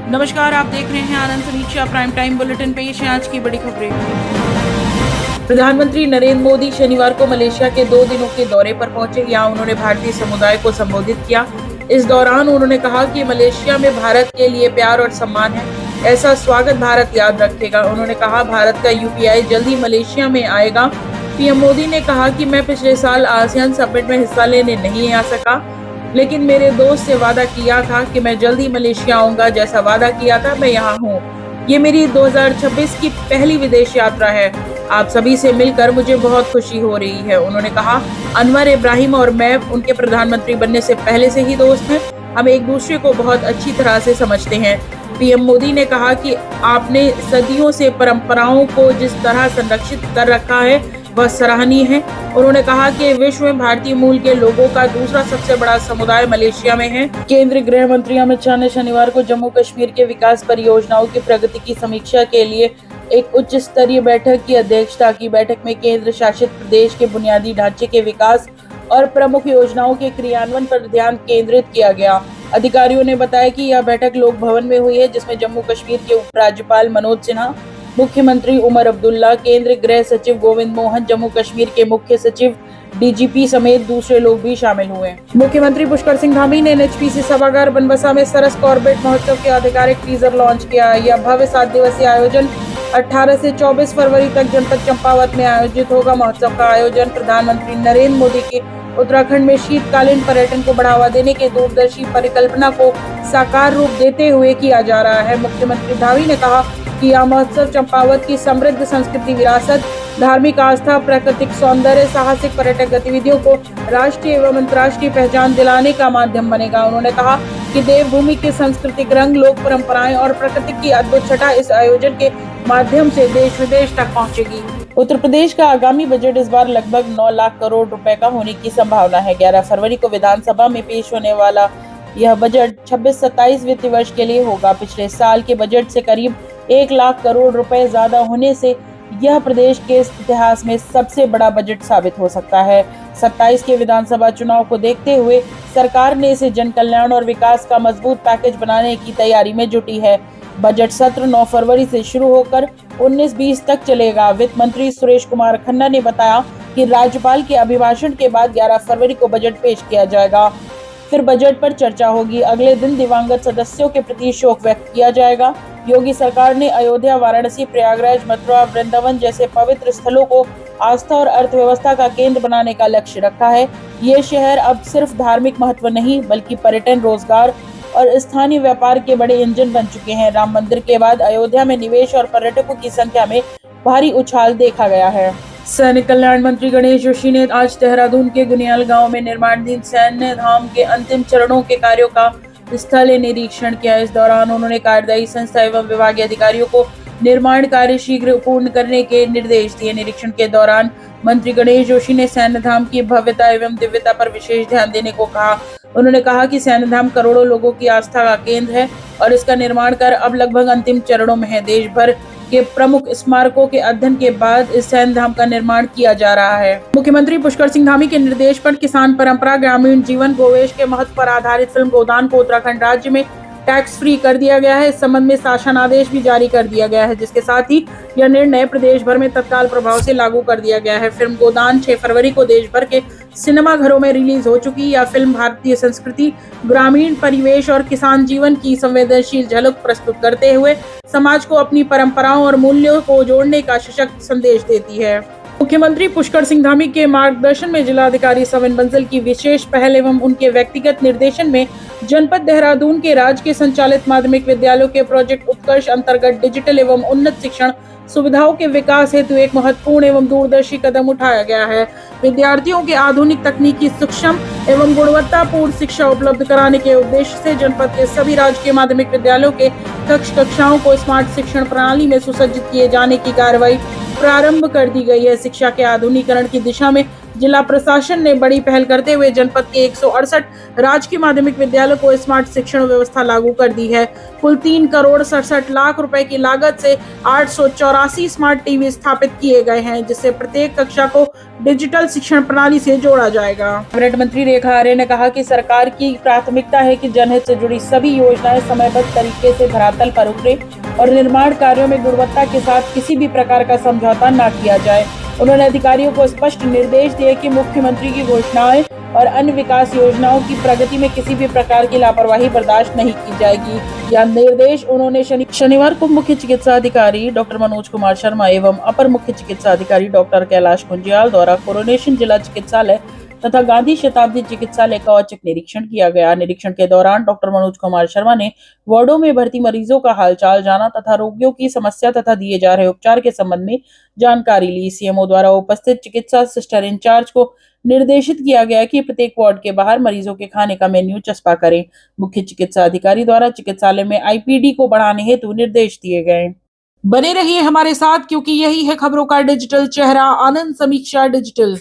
नमस्कार, आप देख रहे हैं आनंद समीक्षा प्राइम टाइम बुलेटिन। पेश है आज की बड़ी खबरें। प्रधानमंत्री नरेंद्र मोदी शनिवार को मलेशिया के 2 दिनों के दौरे पर पहुंचे। यहाँ उन्होंने भारतीय समुदाय को संबोधित किया। इस दौरान उन्होंने कहा कि मलेशिया में भारत के लिए प्यार और सम्मान है। ऐसा स्वागत भारत याद रखेगा। उन्होंने कहा भारत का यूपीआई जल्दी मलेशिया में आएगा। पीएम मोदी ने कहा कि मैं पिछले साल आसियान समिट में हिस्सा लेने नहीं आ सका, लेकिन मेरे दोस्त से वादा किया था कि मैं जल्दी मलेशिया आऊंगा। जैसा वादा किया था मैं यहाँ हूँ। ये मेरी 2026 की पहली विदेश यात्रा है। आप सभी से मिलकर मुझे बहुत खुशी हो रही है। उन्होंने कहा अनवर इब्राहिम और मैं उनके प्रधानमंत्री बनने से पहले से ही दोस्त हैं। हम एक दूसरे को बहुत अच्छी तरह से समझते हैं। पीएम मोदी ने कहा कि आपने सदियों से परंपराओं को जिस तरह संरक्षित कर रखा है वह सराहनीय है। उन्होंने कहा कि विश्व में भारतीय मूल के लोगों का दूसरा सबसे बड़ा समुदाय मलेशिया में है। केंद्रीय गृह मंत्री अमित शाह ने शनिवार को जम्मू कश्मीर के विकास परियोजनाओं की प्रगति की समीक्षा के लिए एक उच्च स्तरीय बैठक की अध्यक्षता की। बैठक में केंद्र शासित प्रदेश के बुनियादी ढांचे के विकास और प्रमुख योजनाओं के क्रियान्वयन पर ध्यान केंद्रित किया गया। अधिकारियों ने बताया कि यह बैठक लोक भवन में हुई है, जिसमें जम्मू कश्मीर के उपराज्यपाल मनोज सिन्हा, मुख्यमंत्री उमर अब्दुल्ला, केंद्रीय गृह सचिव गोविंद मोहन, जम्मू कश्मीर के मुख्य सचिव डीजीपी समेत दूसरे लोग भी शामिल हुए। मुख्यमंत्री पुष्कर सिंह धामी ने एनएचपीसी सभागार बनबसा में सरस कॉर्बेट महोत्सव के आधिकारिक टीजर लॉन्च किया। यह भव्य 7 दिवसीय आयोजन 18 से 24 फरवरी तक जनपद चंपावत में आयोजित होगा। महोत्सव का आयोजन प्रधानमंत्री नरेंद्र मोदी के उत्तराखंड में शीतकालीन पर्यटन को बढ़ावा देने के दूरदर्शी परिकल्पना को साकार रूप देते हुए किया जा रहा है। मुख्यमंत्री धामी ने कहा कि यह महोत्सव चंपावत की समृद्ध संस्कृति विरासत, धार्मिक आस्था, प्राकृतिक सौंदर्य, साहसिक पर्यटक गतिविधियों को राष्ट्रीय एवं अंतर्राष्ट्रीय पहचान दिलाने का माध्यम बनेगा। उन्होंने कहा कि देवभूमि के सांस्कृतिक रंग, लोक परंपराएं और प्रकृति की अद्भुत छटा इस आयोजन के माध्यम से देश विदेश तक पहुंचेगी। उत्तर प्रदेश का आगामी बजट इस बार लगभग 9 लाख करोड़ रुपए का होने की संभावना है। 11 फरवरी को विधानसभा में पेश होने वाला यह बजट 26-27 वित्त वर्ष के लिए होगा। पिछले साल के बजट से करीब 1 लाख करोड़ रुपए ज्यादा होने से यह प्रदेश के इतिहास में सबसे बड़ा बजट साबित हो सकता है। 27 के विधानसभा चुनाव को देखते हुए सरकार ने इसे जन कल्याण और विकास का मजबूत पैकेज बनाने की तैयारी में जुटी है। बजट सत्र 9 फरवरी से शुरू होकर 19-20 तक चलेगा। वित्त मंत्री सुरेश कुमार खन्ना ने बताया कि राज्यपाल के अभिभाषण के बाद 11 फरवरी को बजट पेश किया जाएगा। फिर बजट पर चर्चा होगी। अगले दिन दिवंगत सदस्यों के प्रति शोक व्यक्त किया जाएगा। योगी सरकार ने अयोध्या, वाराणसी, प्रयागराज, मथुरा, वृंदावन जैसे पवित्र स्थलों को आस्था और अर्थव्यवस्था का केंद्र बनाने का लक्ष्य रखा है। ये शहर अब सिर्फ धार्मिक महत्व नहीं बल्कि पर्यटन, रोजगार और स्थानीय व्यापार के बड़े इंजन बन चुके हैं। राम मंदिर के बाद अयोध्या में निवेश और पर्यटकों की संख्या में भारी उछाल देखा गया है। सैनिक कल्याण मंत्री गणेश जोशी ने आज देहरादून के गुनियाल गांव में निर्माणाधीन सैन्य धाम के अंतिम चरणों के कार्यों का स्थलीय निरीक्षण किया। इस दौरान उन्होंने कार्यदायी संस्था एवं विभागीय अधिकारियों को निर्माण कार्य शीघ्र पूर्ण करने के निर्देश दिए। निरीक्षण के दौरान मंत्री गणेश जोशी ने सैन्य धाम की भव्यता एवं दिव्यता पर विशेष ध्यान देने को कहा। उन्होंने कहा कि सैन्य धाम करोड़ों लोगों की आस्था का केंद्र है और इसका निर्माण कार्य अब लगभग अंतिम चरणों में है। देश भर के प्रमुख स्मारकों के अध्ययन के बाद इस सैन्य धाम का निर्माण किया जा रहा है। मुख्यमंत्री पुष्कर सिंह धामी के निर्देश पर किसान परंपरा, ग्रामीण जीवन, गोवंश के महत्व पर आधारित फिल्म गोदान को उत्तराखंड राज्य में टैक्स फ्री कर दिया गया है। इस संबंध में शासन आदेश भी जारी कर दिया गया है, जिसके साथ ही यह निर्णय प्रदेश भर में तत्काल प्रभाव से लागू कर दिया गया है। फिल्म गोदान 6 फरवरी को देश भर के सिनेमा घरों में रिलीज हो चुकी। यह फिल्म भारतीय संस्कृति, ग्रामीण परिवेश और किसान जीवन की संवेदनशील झलक प्रस्तुत करते हुए समाज को अपनी परंपराओं और मूल्यों को जोड़ने का सशक्त संदेश देती है। मुख्यमंत्री पुष्कर सिंह धामी के मार्गदर्शन में जिलाधिकारी सविन बंसल की विशेष पहल एवं उनके व्यक्तिगत निर्देशन में जनपद देहरादून के राजकीय संचालित माध्यमिक विद्यालयों के प्रोजेक्ट उत्कर्ष अंतर्गत डिजिटल एवं उन्नत शिक्षण सुविधाओं के विकास हेतु एक महत्वपूर्ण एवं दूरदर्शी कदम उठाया गया है। विद्यार्थियों के आधुनिक तकनीकी, सक्षम एवं गुणवत्तापूर्ण शिक्षा उपलब्ध कराने के उद्देश्य से जनपद के सभी राजकीय माध्यमिक विद्यालयों के कक्षाओं को स्मार्ट शिक्षण प्रणाली में सुसज्जित किए जाने की कार्रवाई प्रारंभ कर दी गई है। शिक्षा के आधुनिकीकरण की दिशा में जिला प्रशासन ने बड़ी पहल करते हुए जनपद के 168 राजकीय माध्यमिक विद्यालय को स्मार्ट शिक्षण व्यवस्था लागू कर दी है। कुल 3,67,00,000 रुपए की लागत से 884 स्मार्ट टीवी स्थापित किए गए हैं, जिससे प्रत्येक कक्षा को डिजिटल शिक्षण प्रणाली से जोड़ा जाएगा। कैबिनेट मंत्री रेखा आर्य ने कहा कि सरकार की प्राथमिकता है कि जनहित से जुड़ी सभी योजनाएं समयबद्ध तरीके से धरातल पर उतरे और निर्माण कार्यों में गुणवत्ता के साथ किसी भी प्रकार का समझौता न किया जाए। उन्होंने अधिकारियों को स्पष्ट निर्देश दिए कि मुख्यमंत्री की घोषणाएं और अन्य विकास योजनाओं की प्रगति में किसी भी प्रकार की लापरवाही बर्दाश्त नहीं की जाएगी। यह निर्देश उन्होंने शनिवार को मुख्य चिकित्सा अधिकारी डॉक्टर मनोज कुमार शर्मा एवं अपर मुख्य चिकित्सा अधिकारी डॉक्टर कैलाश कुंजियाल द्वारा कोरोनेशन जिला चिकित्सालय तथा गांधी शताब्दी चिकित्सालय का औचक निरीक्षण किया गया। निरीक्षण के दौरान डॉक्टर मनोज कुमार शर्मा ने वार्डों में भर्ती मरीजों का हालचाल जाना तथा रोगियों की समस्या तथा दिए जा रहे उपचार के संबंध में जानकारी ली। सीएमओ द्वारा उपस्थित चिकित्सा सिस्टर इंचार्ज को निर्देशित किया गया कि प्रत्येक वार्ड के बाहर मरीजों के खाने का मेन्यू चस्पा करें। मुख्य चिकित्सा अधिकारी द्वारा चिकित्सालय में आईपीडी को बढ़ाने हेतु निर्देश दिए गए। बने रहिए हमारे साथ, क्योंकि यही है खबरों का डिजिटल चेहरा, आनंद समीक्षा डिजिटल।